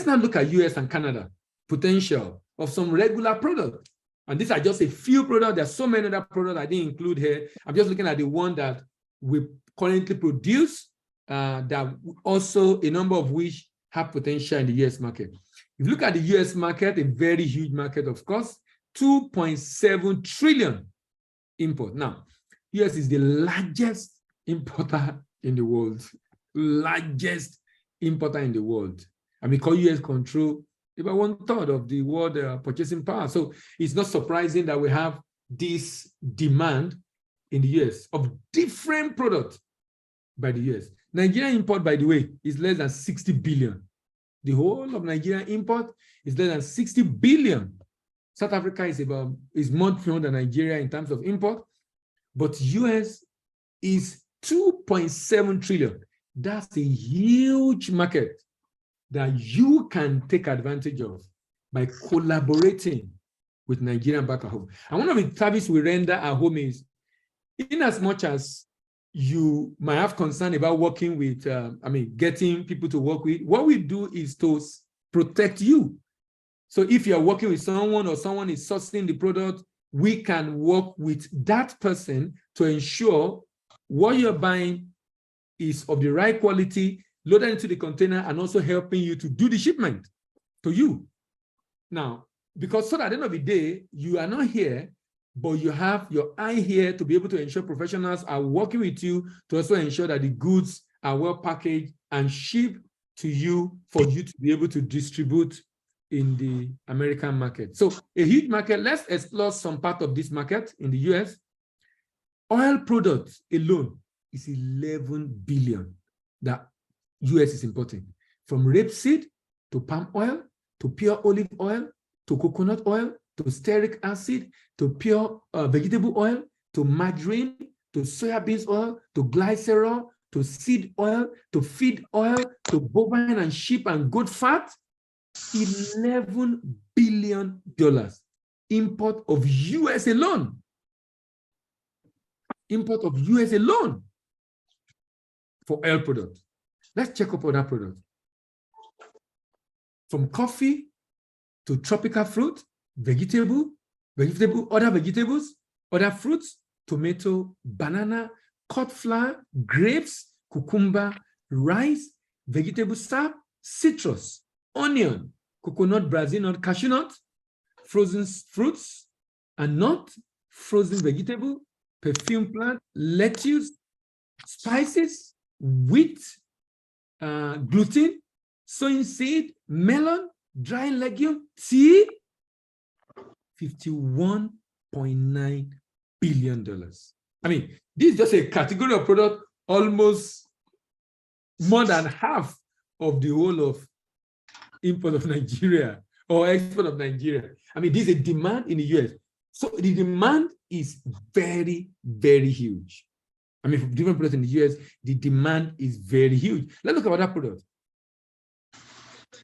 now look at US and Canada potential of some regular products. And these are just a few products. There's so many other products I didn't include here. I'm just looking at the one that we currently produce, that also a number of which have potential in the US market. If you look at the US market, a very huge market, of course, 2.7 trillion import. Now, US is the largest importer in the world, largest importer in the world. And because US control about 1/3 of the world purchasing power. So it's not surprising that we have this demand in the US of different products by the US. Nigerian import, by the way, is less than 60 billion. The whole of Nigerian import is less than 60 billion. South Africa is much more than Nigeria in terms of import, but US is 2.7 trillion. That's a huge market that you can take advantage of by collaborating with Nigerian back at home. And one of the services we render at home is, in as much as you might have concern about working with, getting people to work with, what we do is to protect you. So if you're working with someone or someone is sourcing the product, we can work with that person to ensure what you're buying is of the right quality, loaded into the container, and also helping you to do the shipment to you. Now, because so that at the end of the day, you are not here, but you have your eye here to be able to ensure professionals are working with you to also ensure that the goods are well packaged and shipped to you for you to be able to distribute in the American market. So a huge market. Let's explore some part of this market in the US. Oil products alone is 11 billion that US is importing, from rapeseed to palm oil to pure olive oil to coconut oil to stearic acid to pure vegetable oil to margarine to soybean oil to glycerol to seed oil to feed oil to bovine and sheep and goat fat. $11 billion import of US alone. Import of US alone for oil products. Let's check up on that product. From coffee to tropical fruit, other vegetables, other fruits, tomato, banana, cut flower, grapes, cucumber, rice, vegetable sap, citrus, onion, coconut, Brazil nut, cashew nut, frozen fruits and nut, frozen vegetable, perfume plant, lettuce, spices, wheat, gluten, soy seed, melon, dry legume, tea, $51.9 billion. I mean, this is just a category of product, almost more than half of the whole of import of Nigeria or export of Nigeria. I mean, there's a demand in the US. So the demand is very, very huge. I mean, for different products in the US, the demand is very huge. Let's look at that product.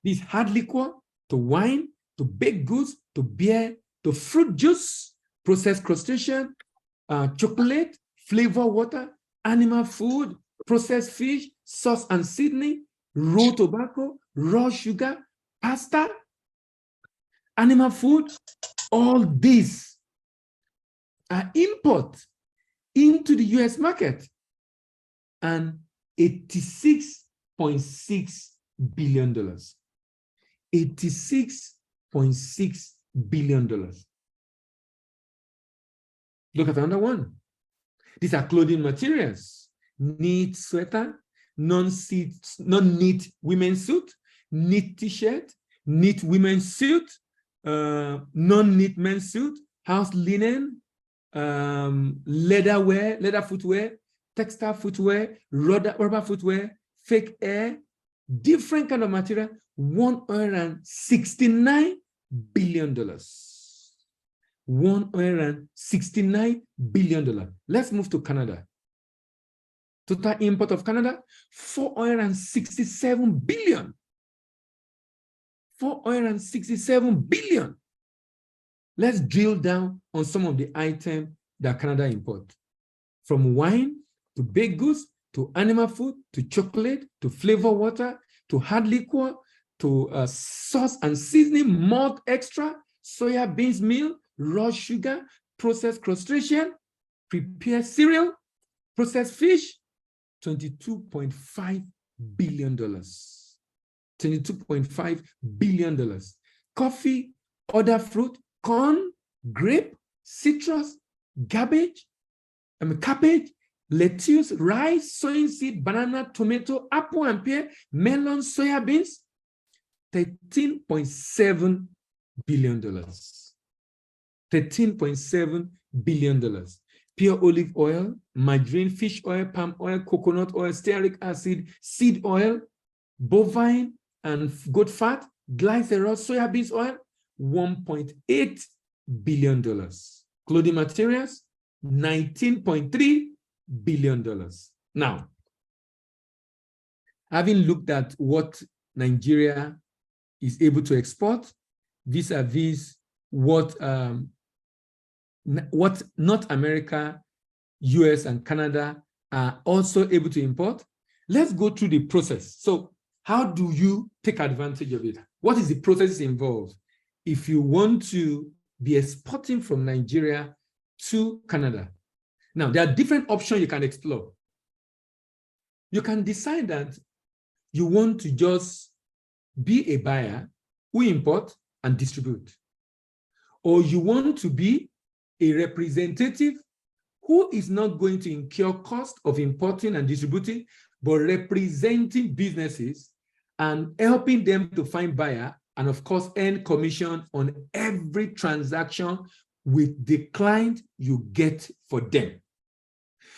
This hard liquor to wine, to baked goods, to beer, to fruit juice, processed crustacean, chocolate, flavor water, animal food, processed fish, sauce and seasoning, raw tobacco, raw sugar, pasta, animal food, all these are import into the US market, and $86.6 billion. $86.6 billion. Look at another one. These are clothing materials. Knit sweater, non-knit women's suit, knit t-shirt, knit women's suit, non-knit men's suit, house linen, leather footwear, textile footwear, rubber footwear, fake hair, different kind of material, $169 billion. $169 billion. Let's move to Canada. Total import of Canada, 467 billion. 467 billion. Let's drill down on some of the items that Canada imports. From wine to baked goods, to animal food, to chocolate, to flavor water, to hard liquor, to sauce and seasoning, malt extra, soya beans meal, raw sugar, processed crustacean, prepared cereal, processed fish, $22.5 billion. $22.5 billion. Coffee, other fruit, corn, grape, citrus, cabbage, lettuce, rice, soy seed, banana, tomato, apple and pear, melon, soya beans, $13.7 billion. $13.7 billion. Pure olive oil, margarine, fish oil, palm oil, coconut oil, stearic acid, seed oil, bovine and goat fat, glycerol, soya beans oil, $1.8 billion. Clothing materials, $19.3 billion. Now, having looked at what Nigeria is able to export vis-a-vis what North America, US, and Canada are also able to import, let's go through the process. So how do you take advantage of it? What is the process involved if you want to be exporting from Nigeria to Canada? Now, there are different options you can explore. You can decide that you want to just be a buyer who import and distribute, or you want to be a representative who is not going to incur cost of importing and distributing, but representing businesses and helping them to find buyer, and of course, earn commission on every transaction with the client you get for them.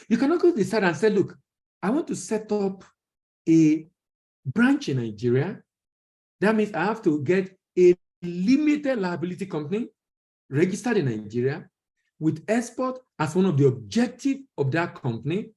You cannot go decide and say, look, I want to set up a branch in Nigeria. That means I have to get a limited liability company registered in Nigeria with export as one of the objectives of that company.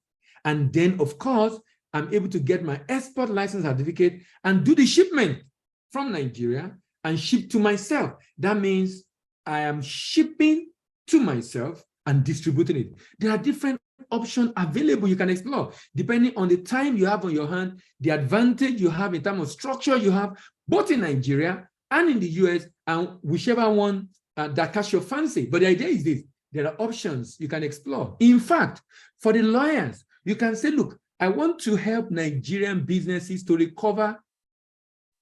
And then, of course, I'm able to get my export license certificate and do the shipment from Nigeria and ship to myself. That means I am shipping to myself and distributing it. There are different options available you can explore, depending on the time you have on your hand, the advantage you have in terms of structure you have, both in Nigeria and in the US, and whichever one that catch your fancy. But the idea is this: there are options you can explore. In fact, for the lawyers, you can say, look, I want to help Nigerian businesses to recover,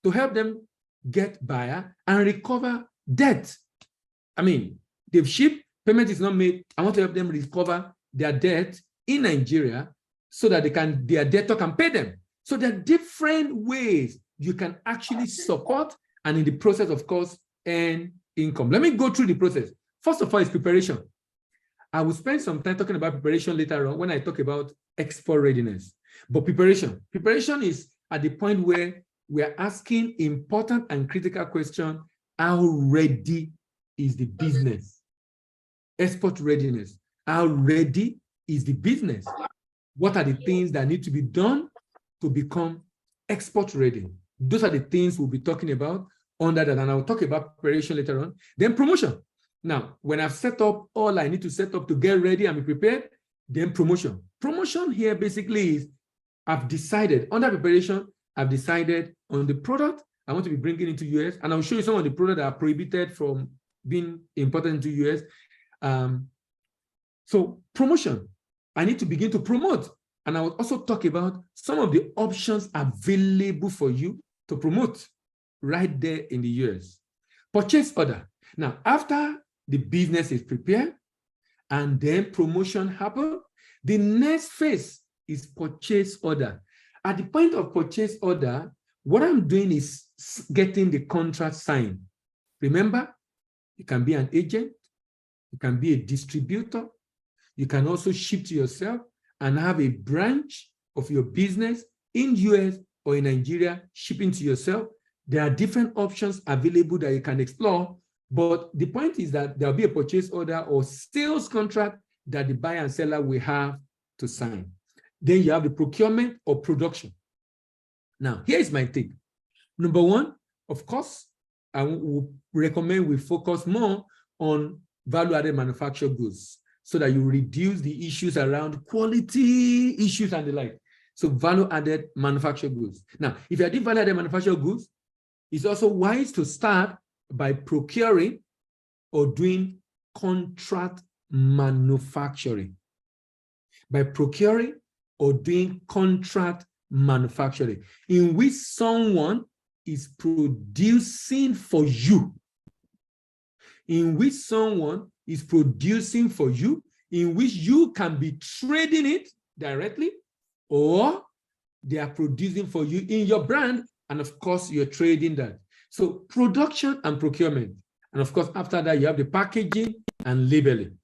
to help them get buyer and recover debt. I mean, they've shipped, payment is not made. I want to help them recover their debt in Nigeria so that their debtor can pay them. So there are different ways you can actually support, and in the process, of course, earn income. Let me go through the process. First of all, is preparation. I will spend some time talking about preparation later on when I talk about export readiness. But preparation is at the point where we are asking important and critical question: how ready is the business? Export readiness. How ready is the business? What are the things that need to be done to become export ready? Those are the things we'll be talking about under that, and I'll talk about preparation later on. Then promotion. Now, when I've set up all I need to set up to get ready and be prepared, then promotion. Promotion here basically is I've decided, under preparation, I've decided on the product I want to be bringing into US, and I'll show you some of the products that are prohibited from being imported into US. So promotion, I need to begin to promote. And I will also talk about some of the options available for you to promote right there in the US. Purchase order. Now, after the business is prepared and then promotion happens, the next phase is purchase order. At the point of purchase order, what I'm doing is getting the contract signed. Remember, you can be an agent, you can be a distributor, you can also ship to yourself and have a branch of your business in US or in Nigeria shipping to yourself. There are different options available that you can explore, but the point is that there'll be a purchase order or sales contract that the buyer and seller will have to sign. Then you have the procurement or production. Now, here's my take. Number one, of course, I would recommend we focus more on value-added manufactured goods so that you reduce the issues around quality issues and the like. So value-added manufactured goods. Now, if you're doing value-added manufactured goods, it's also wise to start by procuring or doing contract manufacturing. By procuring or doing contract manufacturing, in which someone is producing for you. In which someone is producing for you, in which you can be trading it directly, or they are producing for you in your brand, and of course, you're trading that. So production and procurement. And of course, after that, you have the packaging and labeling.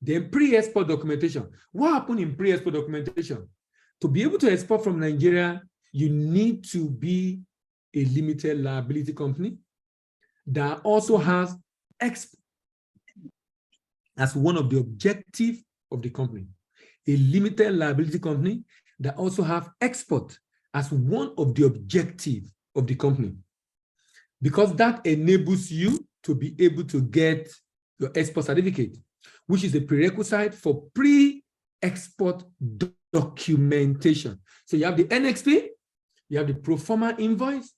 Then pre-export documentation. What happened in pre-export documentation? To be able to export from Nigeria, you need to be a limited liability company that also has export as one of the objectives of the company. A limited liability company that also have export as one of the objectives of the company. Because that enables you to be able to get your export certificate, which is a prerequisite for pre-export documentation. So you have the NXP, you have the pro forma invoice,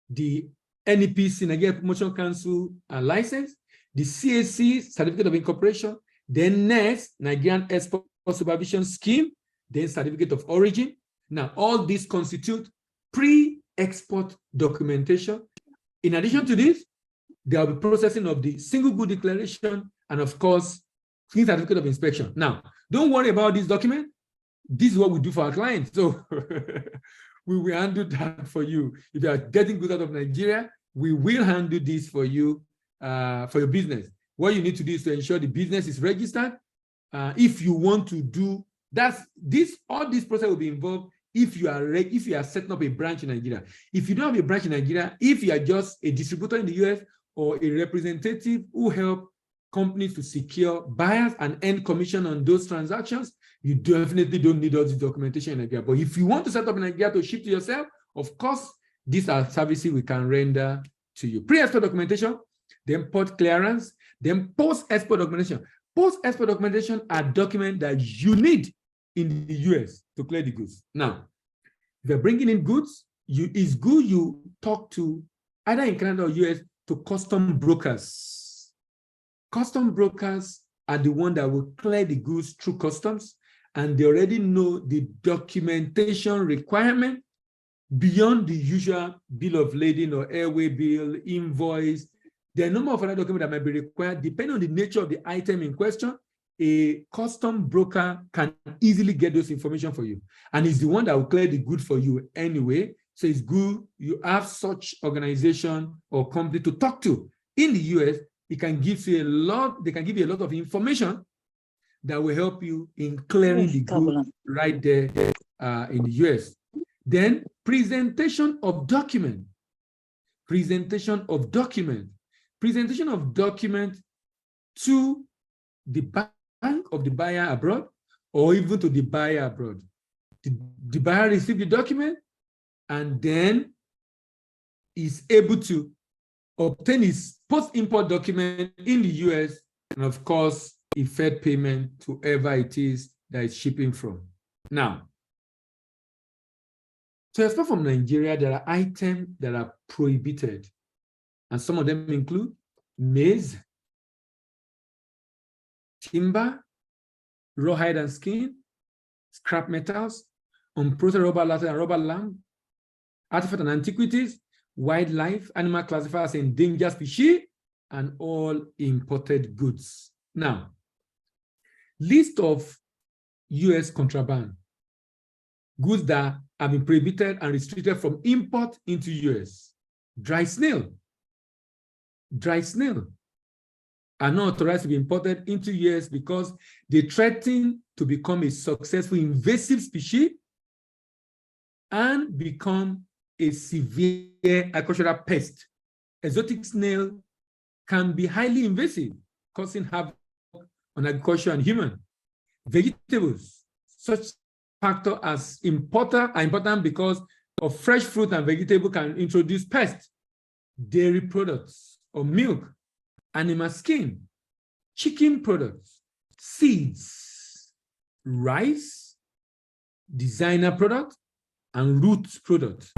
the nepc, Nigeria Promotion Council license, the CAC, Certificate of Incorporation, then next, Nigerian Export Supervision Scheme, then Certificate of Origin. Now, all these constitute pre-export documentation. In addition to this, there will be processing of the single good declaration and, of course, certificate of inspection. Now, don't worry about this document. This is what we do for our clients. So we will handle that for you. If you are getting goods out of Nigeria, we will handle this for you, for your business. What you need to do is to ensure the business is registered. If you want to do all this process will be involved if you are setting up a branch in Nigeria. If you don't have a branch in Nigeria, if you are just a distributor in the US or a representative who help companies to secure buyers and earn commission on those transactions, you definitely don't need all this documentation in Nigeria. But if you want to set up in Nigeria to ship to yourself, of course, these are services we can render to you. Pre-export documentation, then port clearance, then post-export documentation. Post-export documentation are documents that you need in the US to clear the goods. Now, if you're bringing in goods, it's good you talk to, either in Canada or US, to custom brokers. Custom brokers are the one that will clear the goods through customs, and they already know the documentation requirement beyond the usual bill of lading or airway bill, invoice. There are a number of other documents that might be required. Depending on the nature of the item in question, a custom broker can easily get those information for you. And it's the one that will clear the good for you anyway. So it's good you have such organization or company to talk to. In the US, it can give you they can give you a lot of information that will help you in clearing the good right there in the US. Then presentation of document. Presentation of document. Presentation of document to the bank of the buyer abroad, or even to the buyer abroad. The buyer receives the document and then is able to obtain his post-import document in the US, and of course, effect payment to whoever it is that is shipping from. Now, to export from Nigeria, there are items that are prohibited, and some of them include maize, timber, rawhide and skin, scrap metals, unprocessed rubber, latex and rubber lamp, artifacts and antiquities, wildlife, animal classified as endangered species, and all imported goods. Now, list of US contraband, goods that have been prohibited and restricted from import into US. Dry snail. Dry snail are not authorized to be imported into US because they threaten to become a successful invasive species and become a severe agricultural pest. Exotic snail can be highly invasive, causing havoc on agriculture and human. Vegetables, such factors as are important because of fresh fruit and vegetable can introduce pests. Dairy products or milk, animal skin, chicken products, seeds, rice, designer products, and root products.